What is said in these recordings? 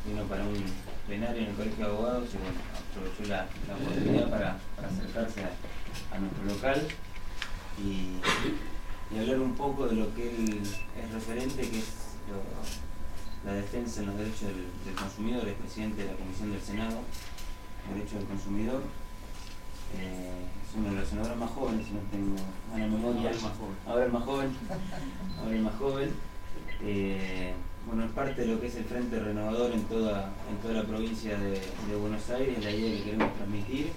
vino para un plenario en el Colegio de Abogados y bueno, aprovechó la oportunidad para acercarse a nuestro local y hablar un poco de lo que él es referente, que es la defensa en los derechos del consumidor. Es presidente de la Comisión del Senado, Derechos del Consumidor. Es uno de los senadores más jóvenes, si no tengo mala memoria. Ahora el más joven. Bueno, es parte de lo que es el Frente Renovador en toda la provincia de Buenos Aires, la idea que queremos transmitir.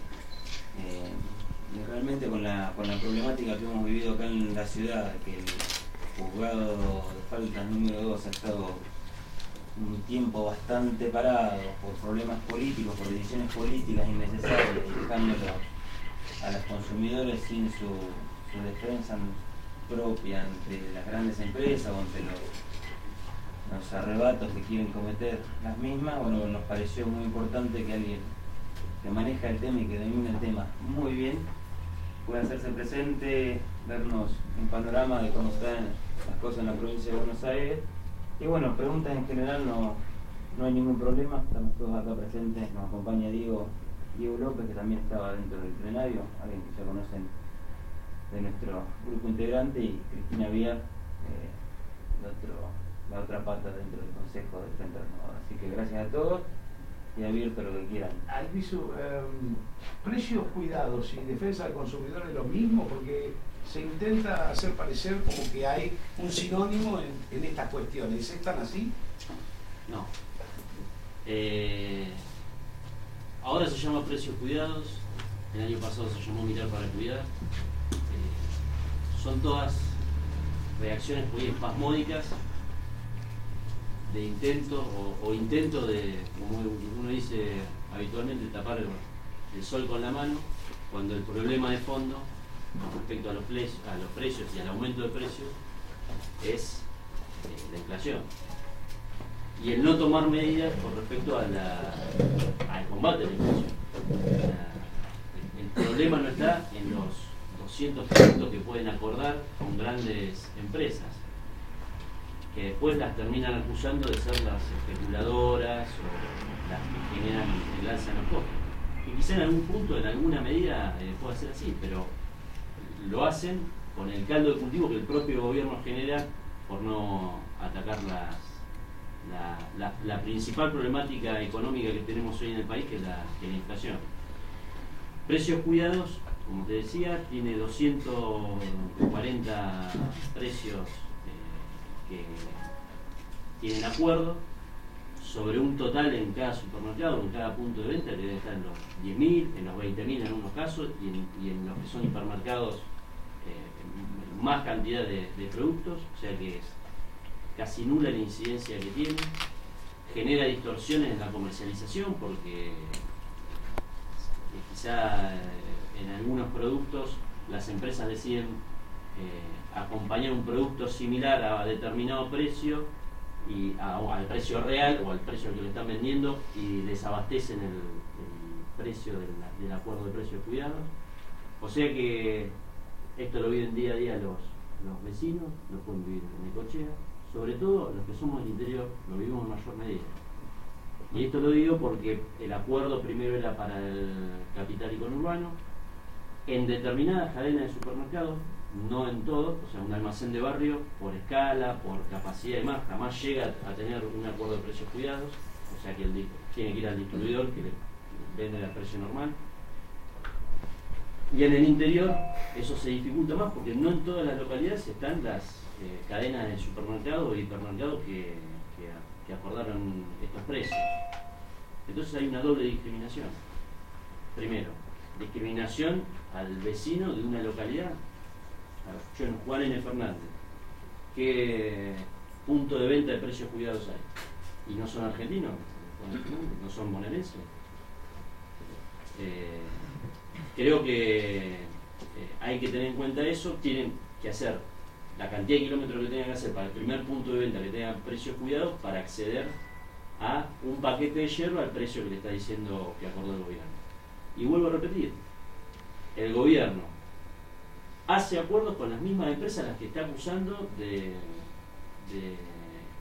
Y realmente con la problemática que hemos vivido acá en la ciudad, que el juzgado de faltas número 2 ha estado un tiempo bastante parado por problemas políticos, por decisiones políticas innecesarias, y dejándolo a los consumidores sin su defensa propia ante las grandes empresas o ante los arrebatos que quieren cometer las mismas. Bueno, nos pareció muy importante que alguien que maneja el tema y que domina el tema muy bien pueda hacerse presente, darnos un panorama de cómo están las cosas en la provincia de Buenos Aires. Y bueno, preguntas en general no hay ningún problema, estamos todos acá presentes. Nos acompaña Diego López, que también estaba dentro del plenario, alguien que ya conocen de nuestro grupo integrante, y Cristina Viar, la otra pata dentro del Consejo del Frente Renovador. Así que gracias a todos y abierto lo que quieran. Albizu, precios, cuidados y defensa del consumidor es lo mismo, porque se intenta hacer parecer como que hay un sinónimo en estas cuestiones. ¿Están así? No. Ahora se llama precios cuidados, el año pasado se llamó mirar para cuidar. Son todas reacciones muy espasmódicas de intento o intento de, como uno dice habitualmente, tapar el sol con la mano, cuando el problema de fondo respecto a los precios y al aumento de precios es la inflación y el no tomar medidas con respecto al combate a la inflación. El problema no está en los 200 puntos que pueden acordar con grandes empresas, que después las terminan acusando de ser las especuladoras o las que generan el alza en los costos. Y quizá en algún punto, en alguna medida, pueda ser así, pero lo hacen con el caldo de cultivo que el propio gobierno genera por no atacar la principal problemática económica que tenemos hoy en el país, que es la inflación. Precios cuidados, como te decía, tiene 240 precios que tienen acuerdo sobre un total en cada supermercado, en cada punto de venta, que debe estar en los 10.000, en los 20.000 en unos casos, y en los que son hipermercados más cantidad de productos, o sea que es casi nula la incidencia que tiene. Genera distorsiones en la comercialización porque quizá en algunos productos las empresas deciden acompañar un producto similar a determinado precio y al precio real o al precio que le están vendiendo, y desabastecen el precio del acuerdo de precios cuidados. O sea que esto lo viven día a día los vecinos, lo pueden vivir en Necochea, sobre todo los que somos del interior lo vivimos en mayor medida. Y esto lo digo porque el acuerdo primero era para el capital y conurbano, en determinadas cadenas de supermercados, no en todo. O sea, un almacén de barrio, por escala, por capacidad y demás, jamás llega a tener un acuerdo de precios cuidados, o sea que tiene que ir al distribuidor que le vende a precio normal. Y en el interior eso se dificulta más porque no en todas las localidades están las cadenas de supermercados o hipermercados que acordaron estos precios. Entonces hay una doble discriminación. Primero, discriminación al vecino de una localidad. Yo en Juan N. Fernández, ¿qué punto de venta de precios cuidados hay? Y no son argentinos, no son bonaerenses. Creo que hay que tener en cuenta eso. Tienen que hacer la cantidad de kilómetros que tengan que hacer para el primer punto de venta que tenga precios cuidados para acceder a un paquete de hierro al precio que le está diciendo que acordó el gobierno. Y vuelvo a repetir, el gobierno hace acuerdos con las mismas empresas a las que está acusando de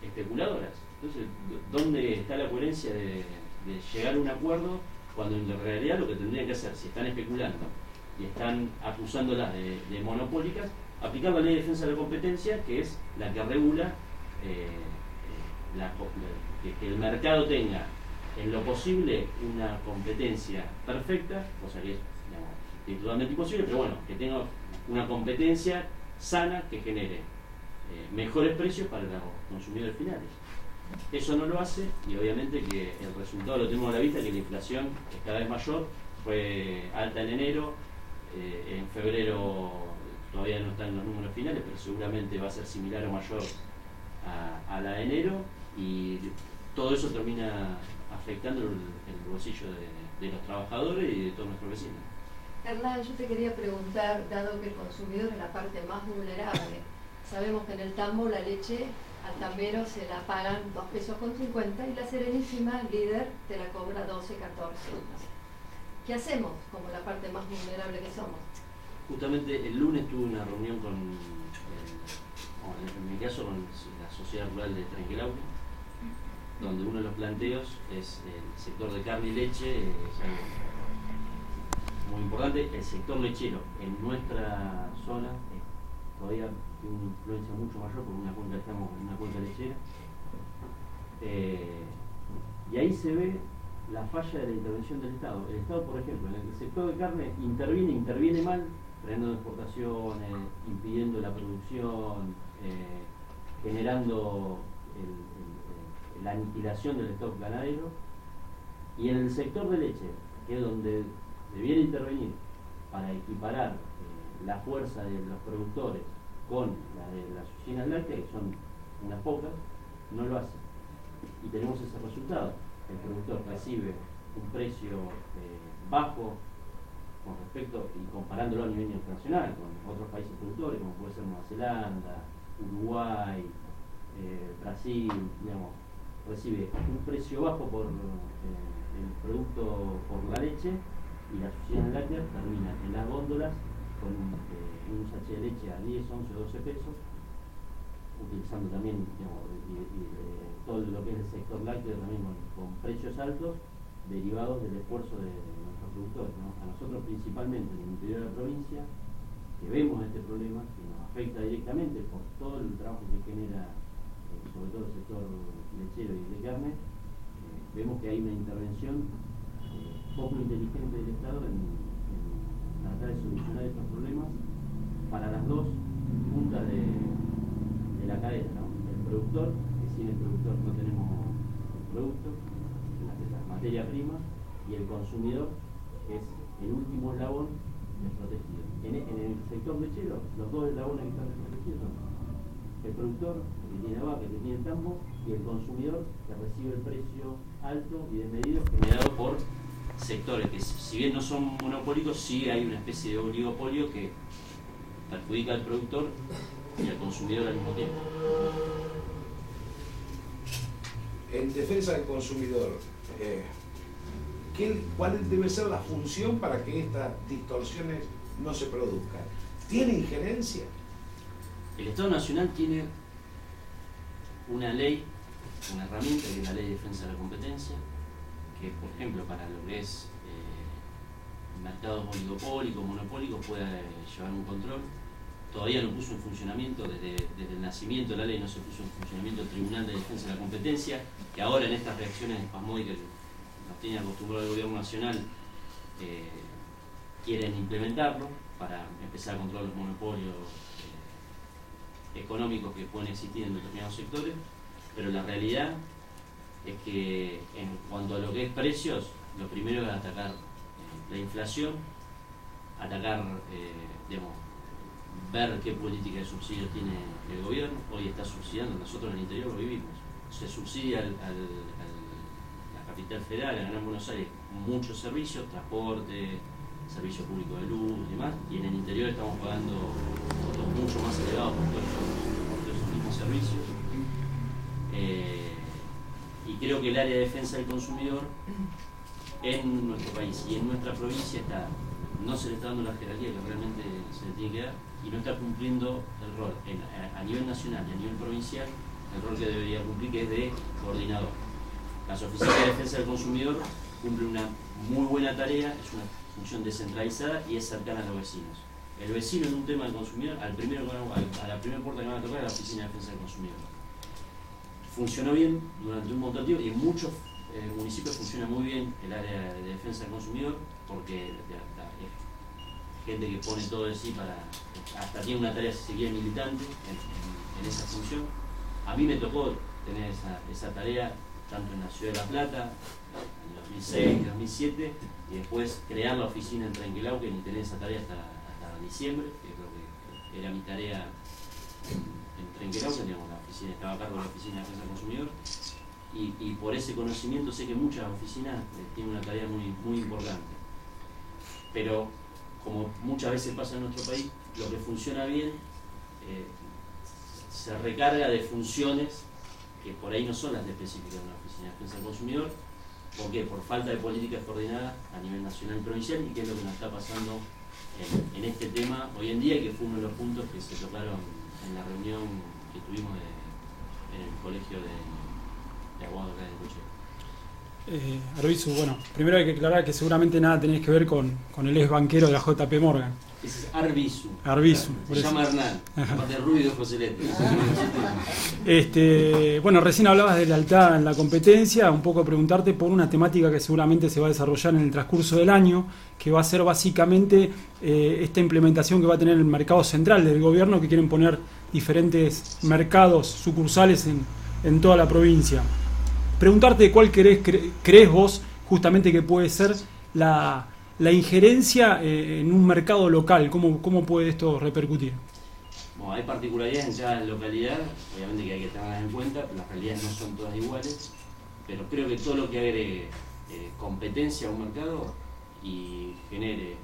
especuladoras. Entonces, ¿dónde está la coherencia de llegar a un acuerdo cuando en realidad lo que tendrían que hacer, si están especulando y están acusándolas de monopólicas, aplicar la ley de defensa de la competencia, que es la que regula que el mercado tenga en lo posible una competencia perfecta, cosa que es, digamos, totalmente imposible, pero bueno, que tenga una competencia sana que genere mejores precios para los consumidores finales. Eso no lo hace, y obviamente que el resultado lo tenemos a la vista, que la inflación es cada vez mayor, fue alta en enero, en febrero todavía no están los números finales, pero seguramente va a ser similar o mayor a la de enero, y todo eso termina afectando el bolsillo de los trabajadores y de todos nuestros vecinos. Hernán, yo te quería preguntar, dado que el consumidor es la parte más vulnerable, sabemos que en el tambo la leche al tambero se la pagan 2,50 pesos y la Serenísima, líder, te la cobra 12, 14. ¿Qué hacemos como la parte más vulnerable que somos? Justamente el lunes tuve una reunión con, en mi caso, con la Sociedad Rural de Trenquelauquen, donde uno de los planteos es el sector de carne y leche, muy importante. El sector lechero en nuestra zona todavía tiene una influencia mucho mayor porque estamos en una cuenca lechera, y ahí se ve la falla de la intervención del Estado. El Estado, por ejemplo, en el sector de carne interviene mal, frenando exportaciones, impidiendo la producción, generando la aniquilación del stock ganadero, y en el sector de leche, que es donde debiera intervenir para equiparar la fuerza de los productores con la de las usinas lácteas, que son unas pocas, no lo hace. Y tenemos ese resultado. El productor recibe un precio bajo con respecto, y comparándolo a nivel internacional con otros países productores, como puede ser Nueva Zelanda, Uruguay, Brasil, digamos, recibe un precio bajo por el producto, por la leche, y las usinas lácteas terminan en las góndolas con un sachet de leche a 10, 11 o 12 pesos, utilizando también, digamos, todo lo que es el sector lácteo también con precios altos derivados del esfuerzo de nuestros productores, ¿no? A nosotros principalmente en el interior de la provincia, que vemos este problema, que nos afecta directamente por todo el trabajo que genera, sobre todo el sector lechero y de carne, vemos que hay una intervención poco inteligente del Estado en tratar de solucionar estos problemas para las dos puntas de la cadena, ¿no? El productor, que sin el productor no tenemos el producto, la materia prima, y el consumidor, que es el último eslabón desprotegido. En el sector lechero, los dos eslabones que están desprotegidos son el productor, el que tiene vaca, el que tiene tambo, y el consumidor, que recibe el precio alto y desmedido generado por sectores que, si bien no son monopólicos, sí hay una especie de oligopolio que perjudica al productor y al consumidor al mismo tiempo. En defensa del consumidor, ¿cuál debe ser la función para que estas distorsiones no se produzcan? ¿Tiene injerencia? El Estado Nacional tiene una ley, una herramienta, que es la Ley de Defensa de la Competencia, que, por ejemplo, para lo que es mercados oligopólicos, monopólicos, pueda llevar un control. Todavía no puso en funcionamiento, desde el nacimiento de la ley no se puso en funcionamiento el Tribunal de Defensa de la Competencia, que ahora en estas reacciones espasmódicas que nos tiene acostumbrado el Gobierno Nacional, quieren implementarlo para empezar a controlar los monopolios económicos que pueden existir en determinados sectores, pero la realidad es que en cuanto a lo que es precios, lo primero es atacar la inflación, atacar, digamos, ver qué política de subsidio tiene el gobierno. Hoy está subsidiando, nosotros en el interior lo vivimos, se subsidia a la capital federal, a la Gran Buenos Aires, muchos servicios, transporte, servicio público de luz y demás, y en el interior estamos pagando costos mucho más elevados por todos esos mismos servicios. Y creo que el área de defensa del consumidor en nuestro país y en nuestra provincia no se le está dando la jerarquía que realmente se le tiene que dar, y no está cumpliendo el rol a nivel nacional y a nivel provincial el rol que debería cumplir, que es de coordinador. Las oficinas de defensa del consumidor cumplen una muy buena tarea, es una función descentralizada y es cercana a los vecinos. El vecino en un tema del consumidor, a la primera puerta que van a tocar es la oficina de defensa del consumidor. Funcionó bien durante un montón de tiempo y en muchos municipios funciona muy bien el área de defensa del consumidor, porque gente que pone todo de sí para, hasta tiene una tarea, si se quiere, militante en esa función. A mí me tocó tener esa tarea tanto en la Ciudad de La Plata, en 2006, 2007, y después crear la oficina en Trenquelauquen y tener esa tarea hasta diciembre, que creo que era mi tarea en Trenquelauquen, digamos, la oficina, estaba a cargo de la Oficina de Defensa del Consumidor, y por ese conocimiento sé que muchas oficinas tienen una tarea muy, muy importante. Pero, como muchas veces pasa en nuestro país, lo que funciona bien se recarga de funciones que por ahí no son las específicas de una oficina de defensa del consumidor. ¿Por qué? Por falta de políticas coordinadas a nivel nacional y provincial, y que es lo que nos está pasando en este tema hoy en día, y que fue uno de los puntos que se tocaron en la reunión que tuvimos en el colegio de Aguado acá de Necochea. Arbizu, bueno, primero hay que aclarar que seguramente nada tenés que ver con el ex banquero de la JP Morgan. Ese es Arbizu. Arbizu. Se llama Hernán, aparte de rubio y de ojos celestes. Bueno, recién hablabas de lealtad en la competencia, un poco preguntarte por una temática que seguramente se va a desarrollar en el transcurso del año, que va a ser básicamente esta implementación que va a tener el mercado central del gobierno, que quieren poner diferentes mercados sucursales en toda la provincia. Preguntarte cuál crees vos justamente que puede ser la injerencia en un mercado local, cómo puede esto repercutir. Bueno, hay particularidades en cada localidad, obviamente que hay que tenerlas en cuenta, las realidades no son todas iguales, pero creo que todo lo que agregue competencia a un mercado y genere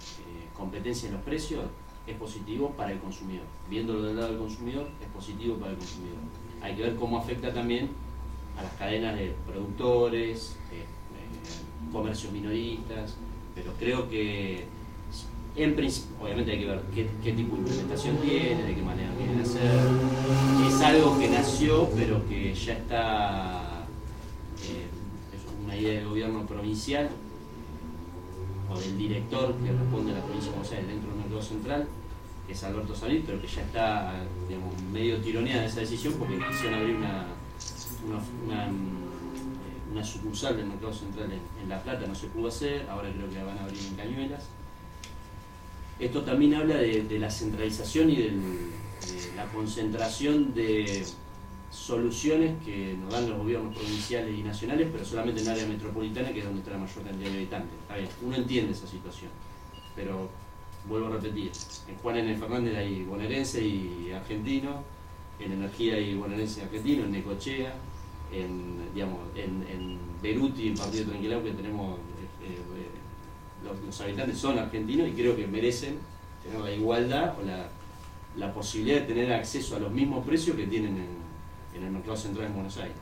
competencia en los precios es positivo para el consumidor. Viéndolo del lado del consumidor, es positivo para el consumidor. Hay que ver cómo afecta también a las cadenas de productores, comercios minoristas, pero creo que en principio, obviamente hay que ver qué tipo de implementación tiene, de qué manera quieren hacer. Es algo que nació, pero que ya está, es una idea del gobierno provincial o del director que responde a la provincia de Buenos Aires dentro del mercado central, que es Alberto Salir, pero que ya está, digamos, medio tironeada esa decisión porque quisieron abrir una sucursal del mercado central en La Plata, no se pudo hacer, ahora creo que la van a abrir en Cañuelas. Esto también habla de la centralización y de la concentración de soluciones que nos dan los gobiernos provinciales y nacionales, pero solamente en el área metropolitana, que es donde está la mayor cantidad de habitantes. Está bien, uno entiende esa situación, pero vuelvo a repetir, en Juan N. Fernández hay bonaerense y argentino, en Energía hay bonaerense y argentino, en Necochea, en Beruti, en Partido Trenquelao, que tenemos los habitantes son argentinos y creo que merecen tener la igualdad o la posibilidad de tener acceso a los mismos precios que tienen en el mercado central en Buenos Aires.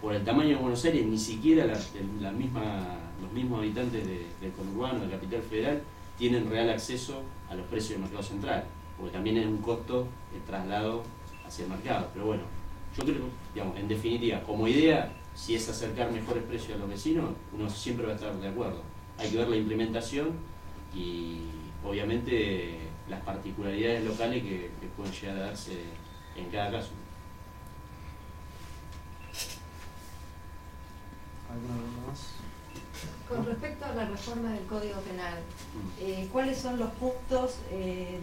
Por el tamaño de Buenos Aires, ni siquiera los mismos habitantes del conurbano, de la capital federal, tienen real acceso a los precios del mercado central, porque también es un costo el traslado hacia el mercado. Pero bueno, yo creo, digamos, en definitiva, como idea, si es acercar mejores precios a los vecinos, uno siempre va a estar de acuerdo. Hay que ver la implementación y obviamente las particularidades locales que pueden llegar a darse en cada caso. ¿Alguna pregunta más? Con respecto a la reforma del Código Penal, ¿cuáles son los puntos,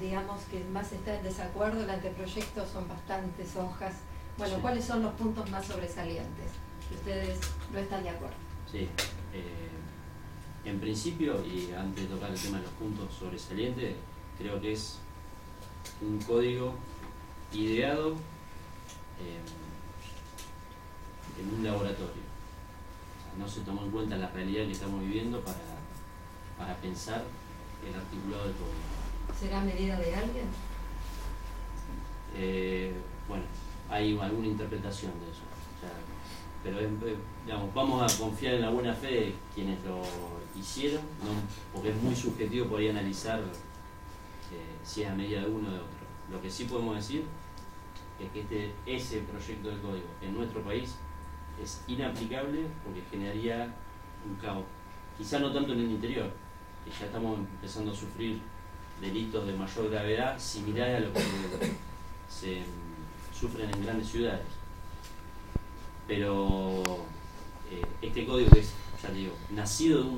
digamos, que más está en desacuerdo? El anteproyecto son bastantes hojas. Bueno, sí. ¿Cuáles son los puntos más sobresalientes que ustedes no están de acuerdo? Sí. En principio, y antes de tocar el tema de los puntos sobresalientes, creo que es un código ideado en un laboratorio. O sea, no se tomó en cuenta la realidad que estamos viviendo para pensar el articulado del código. ¿Será medida de alguien? Bueno, hay alguna interpretación de eso. O sea, pero digamos, vamos a confiar en la buena fe de quienes lo hicieron, ¿no? Porque es muy subjetivo por ahí analizar si es a medida de uno o de otro. Lo que sí podemos decir es que ese proyecto de código en nuestro país es inaplicable porque generaría un caos. Quizá no tanto en el interior, que ya estamos empezando a sufrir delitos de mayor gravedad similares a lo que se sufren en grandes ciudades. Pero este código, que es, ya digo, nacido de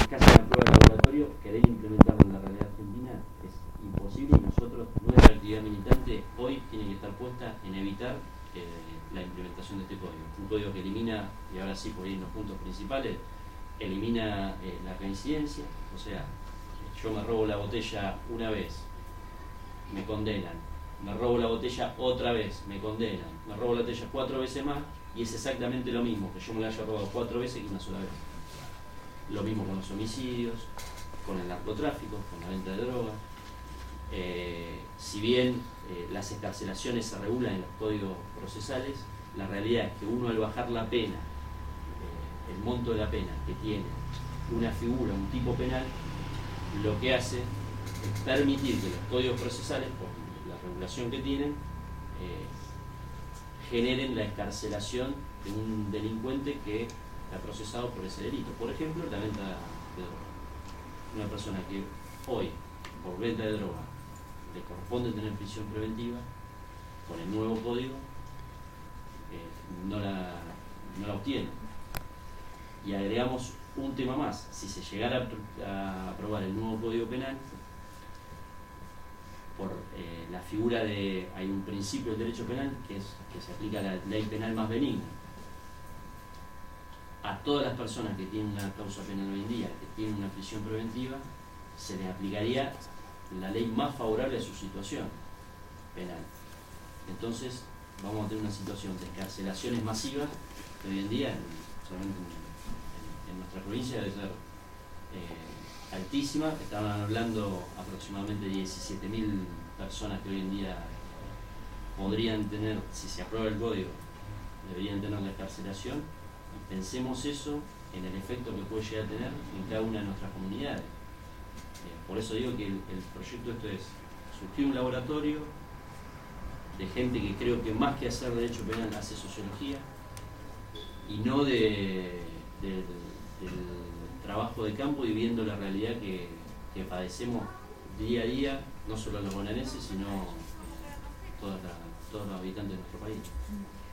casi una prueba de laboratorio, querer implementarlo en la realidad argentina es imposible, y nosotros, nuestra actividad militante hoy tiene que estar puesta en evitar la implementación de este código. Un código que elimina, y ahora sí por ir en los puntos principales, elimina la reincidencia, o sea, yo me robo la botella una vez, me condenan, me robo la botella otra vez, me condenan, me robo la botella 4 veces más, y es exactamente lo mismo que yo me la haya robado 4 veces que una sola vez. Lo mismo con los homicidios, con el narcotráfico, con la venta de drogas. Si bien las excarcelaciones se regulan en los códigos procesales, la realidad es que uno, al bajar la pena, el monto de la pena que tiene una figura, un tipo penal, lo que hace es permitir que los códigos procesales, por la regulación que tienen, generen la excarcelación de un delincuente que está procesado por ese delito. Por ejemplo, la venta de droga. Una persona que hoy, por venta de droga, le corresponde tener prisión preventiva, con el nuevo código no la obtiene. Y agregamos un tema más: si se llegara a aprobar el nuevo código penal, por la figura de, hay un principio del derecho penal que se aplica a la ley penal más benigna. A todas las personas que tienen una causa penal hoy en día, que tienen una prisión preventiva, se les aplicaría la ley más favorable a su situación penal. Entonces vamos a tener una situación de excarcelaciones masivas que hoy en día, solamente en nuestra provincia, debe ser altísima. Estaban hablando aproximadamente de 17.000 personas que hoy en día podrían tener, si se aprueba el código, deberían tener la excarcelación. Y pensemos eso en el efecto que puede llegar a tener en cada una de nuestras comunidades. Por eso digo que el proyecto surgió un laboratorio de gente que creo que más que hacer derecho penal hace sociología, y no del trabajo de campo y viendo la realidad que padecemos día a día, no solo los bonaerenses, sino todos los habitantes de nuestro país.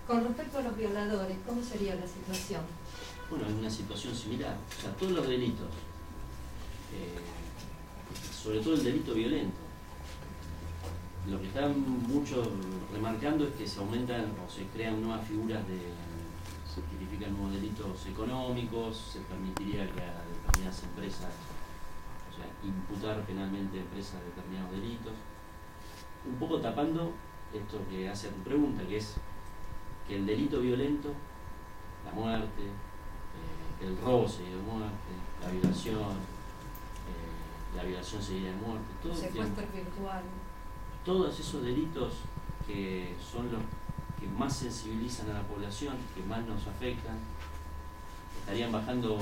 Con respecto a los violadores, ¿cómo sería la situación? Bueno, es una situación similar. O sea, todos los delitos, sobre todo el delito violento, lo que están muchos remarcando es que se aumentan o se crean nuevas figuras se tipifican nuevos delitos económicos, se permitiría que a determinadas empresas, o sea, imputar penalmente a empresas determinados delitos, un poco tapando esto que hace tu pregunta, que es que el delito violento, la muerte, el robo seguido de muerte, la violación seguida de muerte, todo secuestro virtual, todos esos delitos que son los que más sensibilizan a la población, que más nos afectan, estarían bajando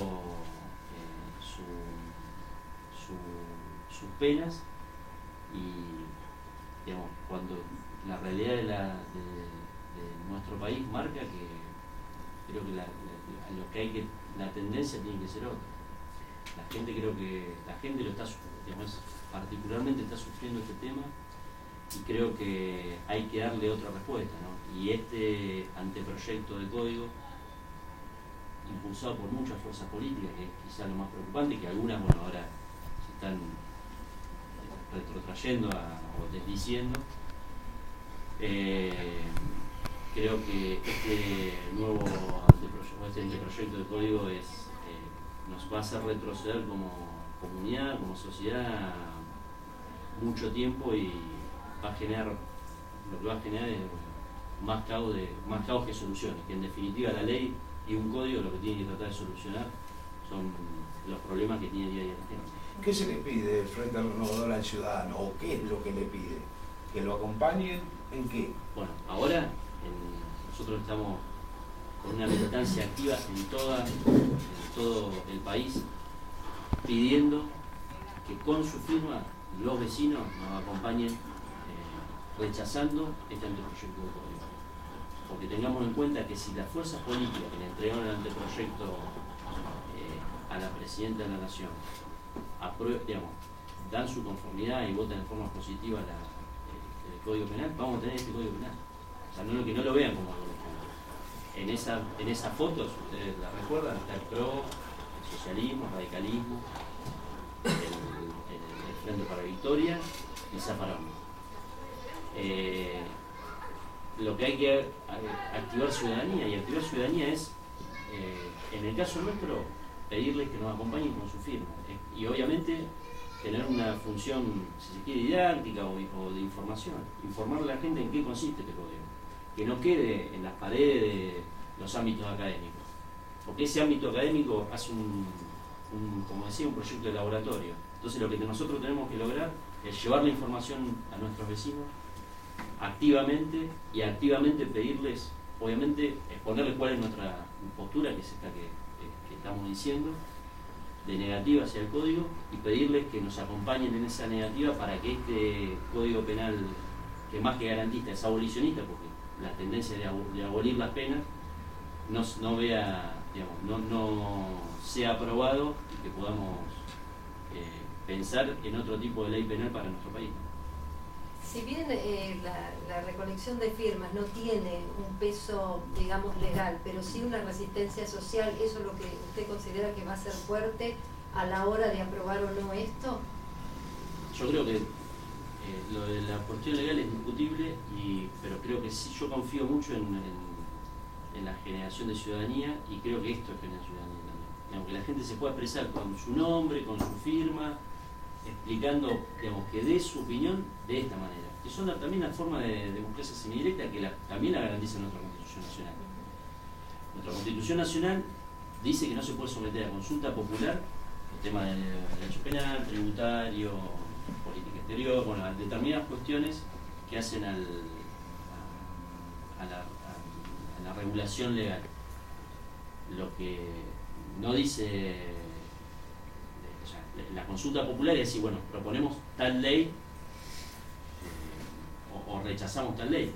sus penas. Y digamos, cuando la realidad de nuestro país marca que creo que la tendencia tiene que ser otra. La gente lo está, digamos, particularmente está sufriendo este tema, y creo que hay que darle otra respuesta, ¿no? Y este anteproyecto de código, impulsado por muchas fuerzas políticas, que es quizá lo más preocupante, que algunas, bueno, ahora se están retrotrayendo o desdiciendo. Creo que este nuevo anteproyecto de código nos va a hacer retroceder como comunidad, como sociedad, mucho tiempo, y va a generar, lo que va a generar es más caos que soluciones, que en definitiva la ley y un código lo que tienen que tratar de solucionar son los problemas que tiene día a día la gente. ¿Qué se le pide del Frente Renovador al ciudadano, o qué es lo que le pide? ¿Que lo acompañen en qué? Bueno, ahora nosotros estamos con una militancia activa en todo el país, pidiendo que con su firma los vecinos nos acompañen rechazando este anteproyecto de código. Porque tengamos en cuenta que si las fuerzas políticas que le entregaron el anteproyecto a la Presidenta de la Nación dan su conformidad y votan de forma positiva el Código Penal, vamos a tener este Código Penal. O sea, que no lo vean como algo lejano. En esa foto, si ustedes la recuerdan, está el PRO, el socialismo, el radicalismo, el Frente para la Victoria y Zaparón. Lo que hay que activar ciudadanía, y activar ciudadanía es, en el caso nuestro, pedirles que nos acompañen con su firma. Y obviamente tener una función, si se quiere, didáctica o de información. Informarle a la gente en qué consiste este código. Que no quede en las paredes de los ámbitos académicos. Porque ese ámbito académico hace como decía, un proyecto de laboratorio. Entonces lo que nosotros tenemos que lograr es llevar la información a nuestros vecinos activamente y activamente pedirles, obviamente, exponerles cuál es nuestra postura, que es esta que estamos diciendo, de negativa hacia el código, y pedirles que nos acompañen en esa negativa para que este código penal, que más que garantista es abolicionista, porque la tendencia de abolir las penas no vea, digamos, no sea aprobado y que podamos pensar en otro tipo de ley penal para nuestro país. Si bien la recolección de firmas no tiene un peso, digamos, legal, pero sí una resistencia social, ¿eso es lo que usted considera que va a ser fuerte a la hora de aprobar o no esto? Yo creo que lo de la cuestión legal es discutible, pero creo que sí, yo confío mucho en la generación de ciudadanía, y creo que esto es generar ciudadanía también. Digamos, que la gente se pueda expresar con su nombre, con su firma, explicando, digamos, que dé su opinión de esta manera. Que son también la forma de democracia semidirecta que también la garantiza nuestra Constitución Nacional. Nuestra Constitución Nacional dice que no se puede someter a consulta popular el tema del derecho penal, tributario, política exterior, bueno, determinadas cuestiones que hacen a la regulación legal. Lo que no dice la consulta popular es decir, bueno, proponemos tal ley o rechazamos tal ley.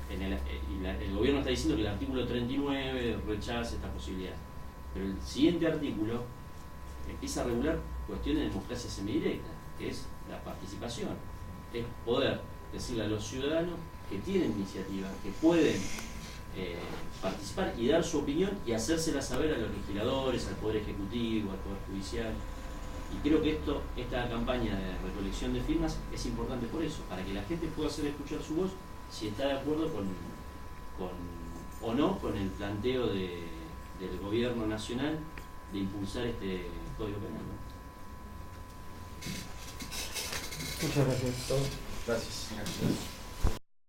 El gobierno está diciendo que el artículo 39 rechaza esta posibilidad, pero el siguiente artículo empieza a regular cuestiones de democracia semidirecta, que es la participación, es poder decirle a los ciudadanos que tienen iniciativa, que pueden participar y dar su opinión y hacérsela saber a los legisladores, al Poder Ejecutivo, al Poder Judicial. Y creo que esta campaña de recolección de firmas es importante por eso, para que la gente pueda hacer escuchar su voz si está de acuerdo o no con el planteo del gobierno nacional de impulsar este Código Penal, ¿no? Muchas gracias. Gracias.